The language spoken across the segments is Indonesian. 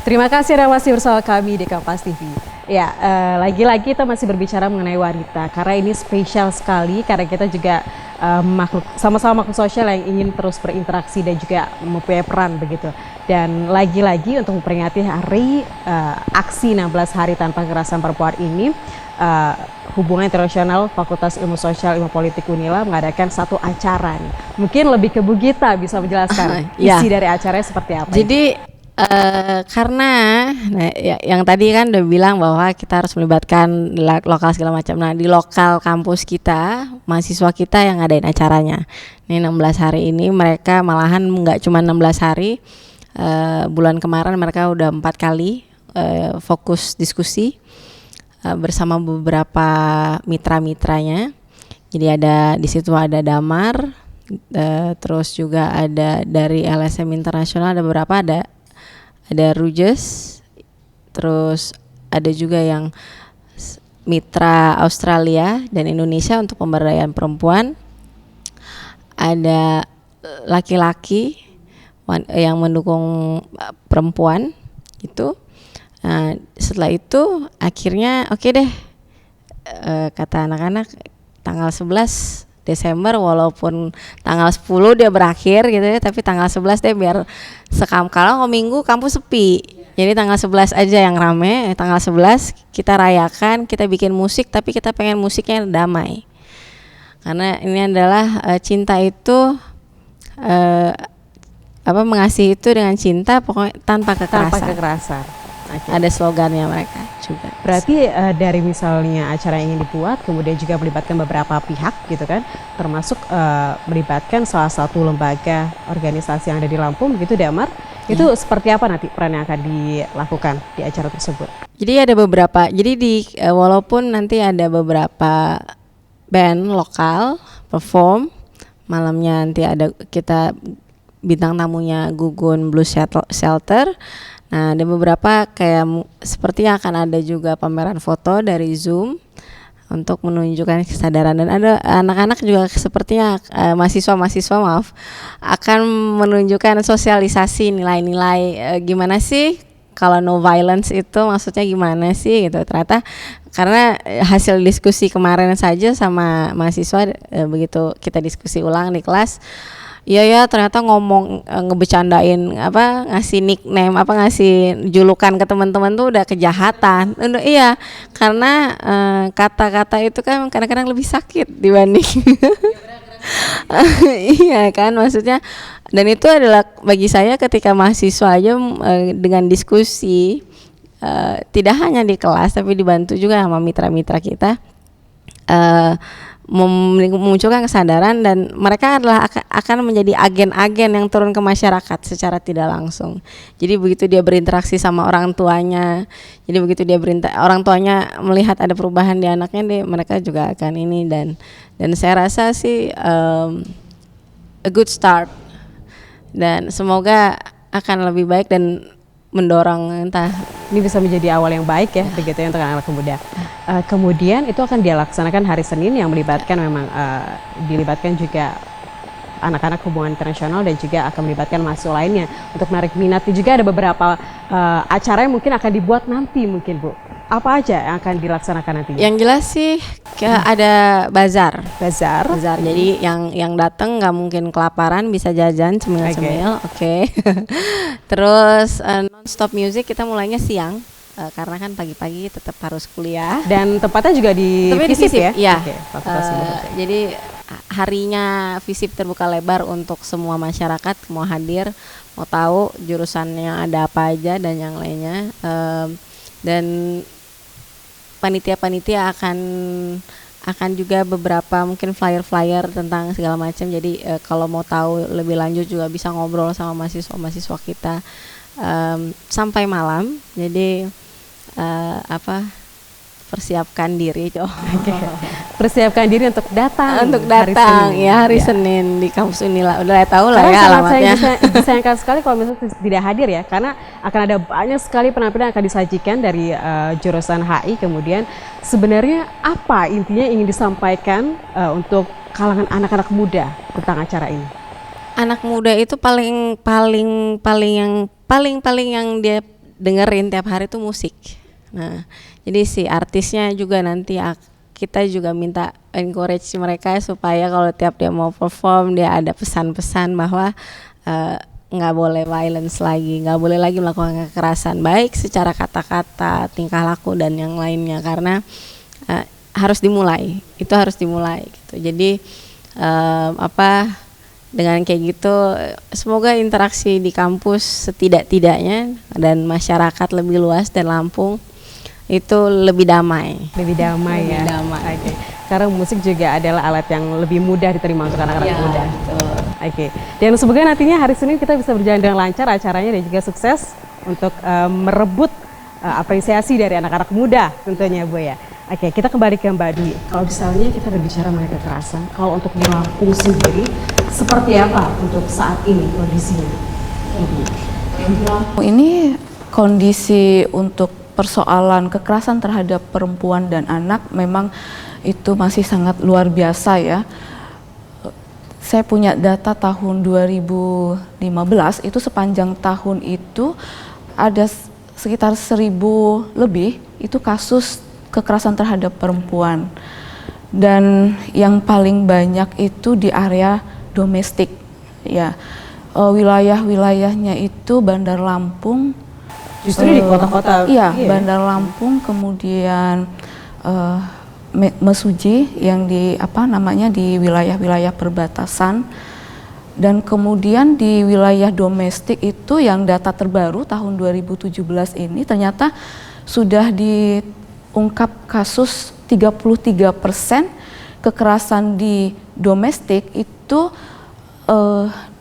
Terima kasih Anda masih bersama kami di Kompas TV. Ya, lagi-lagi kita masih berbicara mengenai wanita karena ini spesial sekali karena kita juga sama-sama makhluk sosial yang ingin terus berinteraksi dan juga mempunyai peran begitu. Dan lagi-lagi untuk memperingati hari aksi 16 hari tanpa kekerasan perempuan ini, Hubungan Internasional Fakultas Ilmu Sosial Ilmu Politik Unila mengadakan satu acara nih. Mungkin lebih ke Bu Gita bisa menjelaskan isi dari acaranya seperti apa. Jadi karena yang tadi kan udah bilang bahwa kita harus melibatkan lokal segala macam. Nah, di lokal kampus kita, mahasiswa kita yang ngadain acaranya. Ini 16 hari ini mereka malahan nggak cuma 16 hari. Bulan kemarin mereka udah 4 kali fokus diskusi bersama beberapa mitra-mitranya. Jadi di situ ada Damar, terus juga ada dari LSM Internasional, ada beberapa, ada Rujes, terus ada juga yang mitra Australia dan Indonesia untuk pemberdayaan perempuan. Ada laki-laki yang mendukung perempuan gitu. Nah, setelah itu akhirnya oke deh, kata anak-anak tanggal 11 Desember walaupun tanggal 10 dia berakhir gitu ya, tapi tanggal 11 deh biar kalau minggu kampus sepi. Jadi tanggal 11 aja yang rame, tanggal 11 kita rayakan, kita bikin musik tapi kita pengen musiknya damai. Karena ini adalah cinta itu mengasihi itu dengan cinta pokoknya tanpa kekerasan. Okay. Ada slogannya mereka juga. Berarti dari misalnya acara yang ingin dibuat, kemudian juga melibatkan beberapa pihak gitu kan, termasuk melibatkan salah satu lembaga organisasi yang ada di Lampung gitu, Damar. Itu seperti apa nanti peran yang akan dilakukan di acara tersebut? Jadi ada beberapa, walaupun nanti ada beberapa band lokal perform, malamnya nanti ada kita bintang tamunya Gugun Blues Shelter. Nah, ada beberapa sepertinya akan ada juga pameran foto dari Zoom untuk menunjukkan kesadaran, dan ada anak-anak juga sepertinya mahasiswa akan menunjukkan sosialisasi nilai-nilai gimana sih kalau no violence itu maksudnya gimana sih gitu. Ternyata karena hasil diskusi kemarin saja sama mahasiswa begitu kita diskusi ulang di kelas, iya ternyata ngomong ngebecandain ngasih nickname ngasih julukan ke teman-teman tuh udah kejahatan. Iya, karena kata-kata itu kan kadang-kadang lebih sakit dibanding iya kan, maksudnya. Dan itu adalah bagi saya ketika mahasiswa aja dengan diskusi tidak hanya di kelas tapi dibantu juga sama mitra-mitra kita memunculkan kesadaran, dan mereka adalah akan menjadi agen-agen yang turun ke masyarakat secara tidak langsung. Jadi begitu dia berinteraksi sama orang tuanya, jadi begitu dia orang tuanya melihat ada perubahan di anaknya, mereka juga akan ini, dan saya rasa sih a good start, dan semoga akan lebih baik dan mendorong ini bisa menjadi awal yang baik ya begitu ya untuk anak-anak muda. Kemudian itu akan dilaksanakan hari Senin yang melibatkan dilibatkan juga anak-anak hubungan internasional dan juga akan melibatkan mahasiswa lainnya untuk menarik minat. Juga ada beberapa acara yang mungkin akan dibuat nanti mungkin Bu. Apa aja yang akan dilaksanakan nanti? Yang jelas sih ada bazar. Jadi yang datang nggak mungkin kelaparan, bisa jajan cemil-cemil. Oke. Terus non-stop music kita mulainya siang karena kan pagi-pagi tetap harus kuliah. Dan tempatnya juga di FISIP ya? Iya. Jadi harinya FISIP terbuka lebar untuk semua masyarakat mau hadir, mau tahu jurusannya ada apa aja dan yang lainnya. Dan panitia akan juga beberapa mungkin flyer tentang segala macam. Jadi kalau mau tahu lebih lanjut juga bisa ngobrol sama mahasiswa kita sampai malam. Jadi persiapkan diri. Persiapkan diri untuk datang hari Senin di kampus Unila. Udah tahu lah ya alamatnya. Disayangkan sekali kalau misalnya tidak hadir ya, karena akan ada banyak sekali penampilan yang akan disajikan dari jurusan HI. Kemudian sebenarnya apa intinya ingin disampaikan untuk kalangan anak-anak muda tentang acara ini? Anak muda itu paling yang dia dengerin tiap hari tuh musik. Nah, jadi si artisnya juga nanti kita juga minta encourage mereka supaya kalau tiap dia mau perform dia ada pesan-pesan bahwa nggak boleh violence lagi, nggak boleh lagi melakukan kekerasan baik secara kata-kata, tingkah laku dan yang lainnya, karena harus dimulai, itu harus dimulai gitu. Jadi dengan kayak gitu semoga interaksi di kampus setidak-tidaknya dan masyarakat lebih luas dan Lampung itu lebih damai. Lebih damai ya. Lebih damai. Oke. Karena musik juga adalah alat yang lebih mudah diterima untuk anak-anak muda. Oke. Dan semoga nantinya hari Senin kita bisa berjalan dengan lancar acaranya dan juga sukses untuk merebut apresiasi dari anak-anak muda tentunya Bu ya. Oke, kita kembali ke Mbak Dwi. Kalau misalnya kita berbicara mengenai kekerasan, kalau untuk di Lampung sendiri seperti apa untuk saat ini kondisinya? Ini kondisi untuk persoalan kekerasan terhadap perempuan dan anak memang itu masih sangat luar biasa ya. Saya punya data tahun 2015, itu sepanjang tahun itu ada sekitar 1.000 lebih itu kasus kekerasan terhadap perempuan. Dan yang paling banyak itu di area domestik ya. Wilayah-wilayahnya itu Bandar Lampung, Justru di kota-kota. iya, Bandar Lampung, kemudian Mesuji yang di di wilayah-wilayah perbatasan, dan kemudian di wilayah domestik itu yang data terbaru tahun 2017 ini ternyata sudah diungkap kasus 33% kekerasan di domestik itu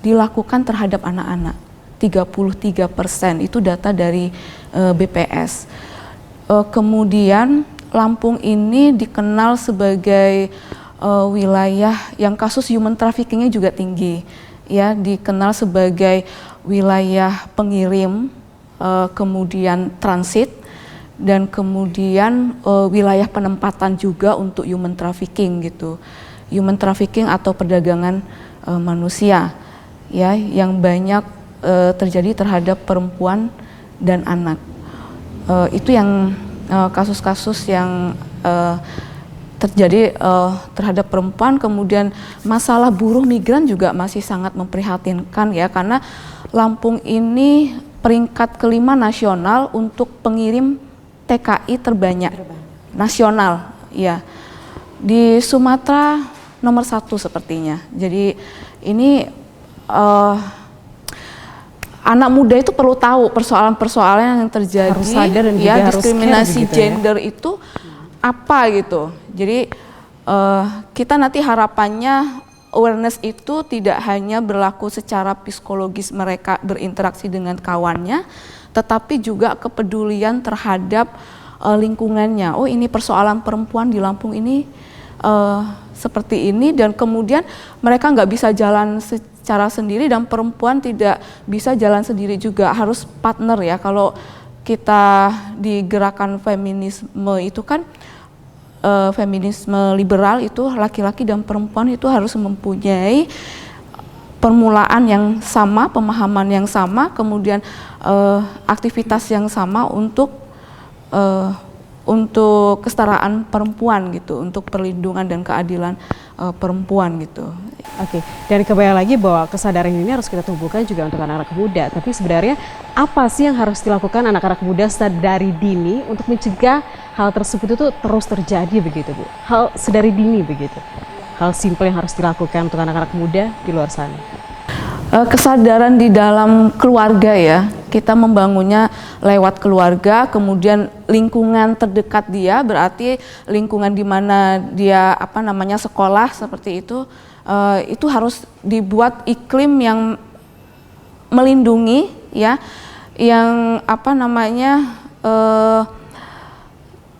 dilakukan terhadap anak-anak. 33% itu data dari BPS. Kemudian Lampung ini dikenal sebagai wilayah yang kasus human traffickingnya juga tinggi, ya, dikenal sebagai wilayah pengirim, kemudian transit, dan kemudian wilayah penempatan juga untuk human trafficking gitu, human trafficking atau perdagangan manusia, ya, yang banyak terjadi terhadap perempuan dan anak. Itu yang kasus-kasus yang terjadi terhadap perempuan. Kemudian masalah buruh migran juga masih sangat memprihatinkan ya, karena Lampung ini peringkat kelima nasional untuk pengirim TKI terbanyak nasional ya. Di Sumatera nomor 1 sepertinya. Jadi ini anak muda itu perlu tahu persoalan-persoalan yang terjadi, harus sadar dan ya, juga diskriminasi harus care, gender itu apa gitu. Jadi kita nanti harapannya awareness itu tidak hanya berlaku secara psikologis mereka berinteraksi dengan kawannya, tetapi juga kepedulian terhadap lingkungannya. Oh, ini persoalan perempuan di Lampung ini seperti ini, dan kemudian mereka nggak bisa jalan secara sendiri dan perempuan tidak bisa jalan sendiri juga, harus partner ya. Kalau kita di gerakan feminisme itu kan feminisme liberal itu laki-laki dan perempuan itu harus mempunyai permulaan yang sama, pemahaman yang sama, kemudian aktivitas yang sama untuk kesetaraan perempuan gitu, untuk perlindungan dan keadilan perempuan gitu. Oke, dan kebayang lagi bahwa kesadaran ini harus kita tumbuhkan juga untuk anak-anak muda. Tapi sebenarnya apa sih yang harus dilakukan anak-anak muda dari dini untuk mencegah hal tersebut itu terus terjadi begitu Bu? Hal sedari dini begitu. Hal simpel yang harus dilakukan untuk anak-anak muda di luar sana. Kesadaran di dalam keluarga ya, kita membangunnya lewat keluarga, kemudian lingkungan terdekat dia, berarti lingkungan di mana dia sekolah seperti itu harus dibuat iklim yang melindungi ya, yang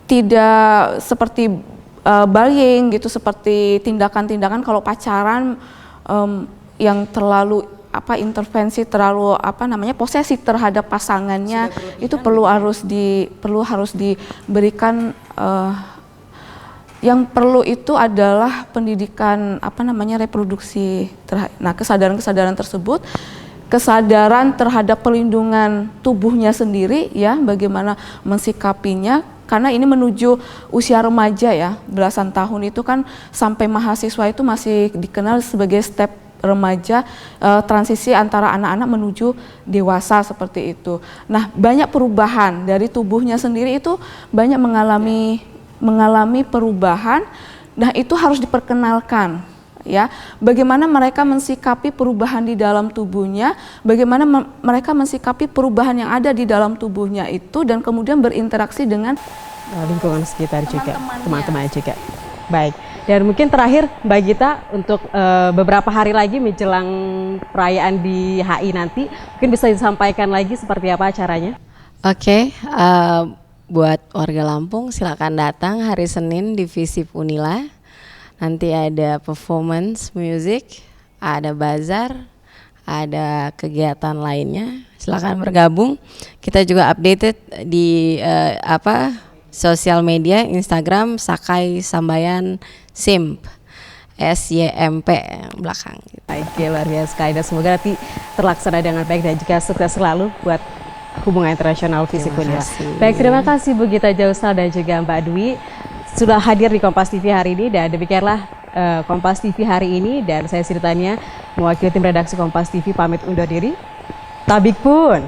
tidak seperti bullying gitu, seperti tindakan-tindakan kalau pacaran yang terlalu intervensi, terlalu posesif terhadap pasangannya, itu perlu harus diberikan. Yang perlu itu adalah pendidikan reproduksi. Nah, kesadaran-kesadaran tersebut kesadaran terhadap perlindungan tubuhnya sendiri ya, bagaimana mensikapinya, karena ini menuju usia remaja ya, belasan tahun itu kan sampai mahasiswa itu masih dikenal sebagai step remaja, transisi antara anak-anak menuju dewasa seperti itu. Nah, banyak perubahan dari tubuhnya sendiri itu banyak mengalami perubahan. Nah, itu harus diperkenalkan ya. Bagaimana mereka mensikapi perubahan di dalam tubuhnya, bagaimana mereka mensikapi perubahan yang ada di dalam tubuhnya itu, dan kemudian berinteraksi dengan lingkungan sekitar juga, teman-teman juga. Baik. Dan mungkin terakhir Mbak Gita, untuk beberapa hari lagi menjelang perayaan di HI nanti, mungkin bisa disampaikan lagi seperti apa acaranya? Oke, buat warga Lampung silakan datang hari Senin di Visip Unila. Nanti ada performance music, ada bazar, ada kegiatan lainnya. Silakan bergabung. Kita juga updated di sosial media Instagram Sakai Sambayan Simp, SYMP belakang. Oke, luar biasa sekali, dan semoga nanti terlaksana dengan baik dan juga sukses selalu buat hubungan internasional Visip Unila. Baik, terima kasih Bu Gita Jausal dan juga Mbak Dwi sudah hadir di Kompas TV hari ini, dan demikianlah Kompas TV hari ini, dan saya Sri Tania mewakili tim redaksi Kompas TV pamit undur diri. Tabik pun.